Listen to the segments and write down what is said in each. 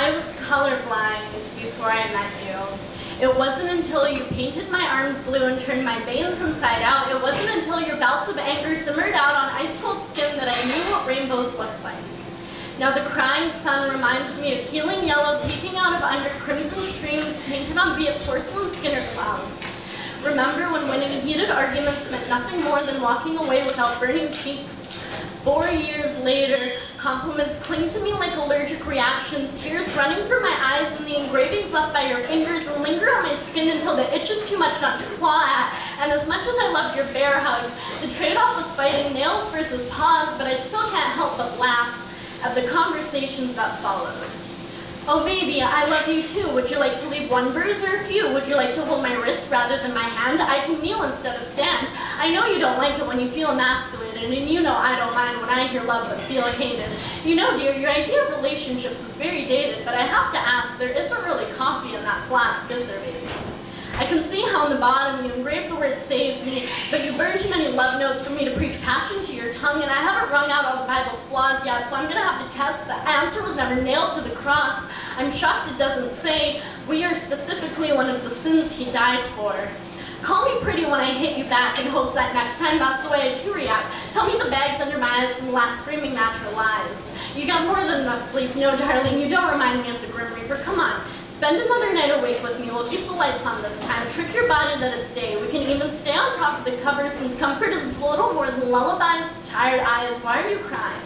I was colorblind before I met you. It wasn't until you painted my arms blue and turned my veins inside out, it wasn't until your bouts of anger simmered out on ice-cold skin that I knew what rainbows looked like. Now the crying sun reminds me of healing yellow peeking out of under crimson streams painted on be it porcelain skin or clouds. Remember when winning heated arguments meant nothing more than walking away without burning cheeks? 4 years later, compliments cling to me like allergic reactions, tears running from my eyes and the engravings left by your fingers and linger on my skin until the itch is too much not to claw at. And as much as I loved your bear hugs, the trade-off was fighting nails versus paws, but I still can't help but laugh at the conversations that followed. Oh baby, I love you too. Would you like to leave one bruise or a few? Would you like to hold my wrist rather than my hand? I can kneel instead of stand. I know you don't like it when you feel emasculated, and you know I don't mind when I hear love but feel hated. You know, dear, your idea of relationships is very dated, but I have to ask, there isn't really coffee in that flask, is there, baby? I can see how on the bottom you engraved the word save me, but you burned too many love notes for me to preach passion to your tongue, and I haven't wrung out all the Bible's flaws yet, so I'm gonna have to guess the answer was never nailed to the cross. I'm shocked it doesn't say, we are specifically one of the sins he died for. Call me pretty when I hit you back in hopes that next time that's the way I too react. Tell me the bags under my eyes from last screaming natural lies. You got more than enough sleep. No, darling, you don't remind me of the Grim Reaper. Come on. Spend another night awake with me. We'll keep the lights on this time. Trick your body that it's day. We can even stay on top of the covers since comfort is little more than lullabies to tired eyes. Why are you crying?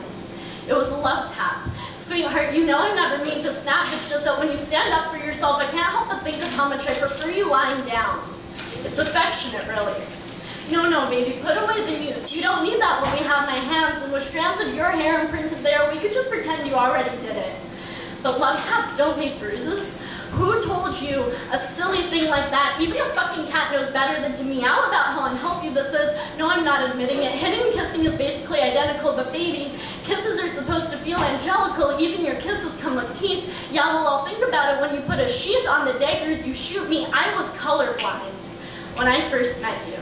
It was a love tap. Sweetheart, you know I never mean to snap. It's just that when you stand up for yourself, I can't help but think of how much I prefer you lying down. It's affectionate, really. No, baby, put away the noose. You don't need that when we have my hands, and with strands of your hair imprinted there, we could just pretend you already did it. But love taps don't make bruises. Who told you a silly thing like that? Even the fucking cat knows better than to meow about how unhealthy this is. No, I'm not admitting it. Hitting and kissing is basically identical, but baby, kisses are supposed to feel angelical. Even your kisses come with teeth. Yeah, well, I'll think about it when you put a sheath on the daggers you shoot me. I was colorblind when I first met you.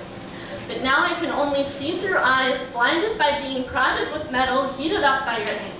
But now I can only see through eyes, blinded by being prodded with metal, heated up by your hands.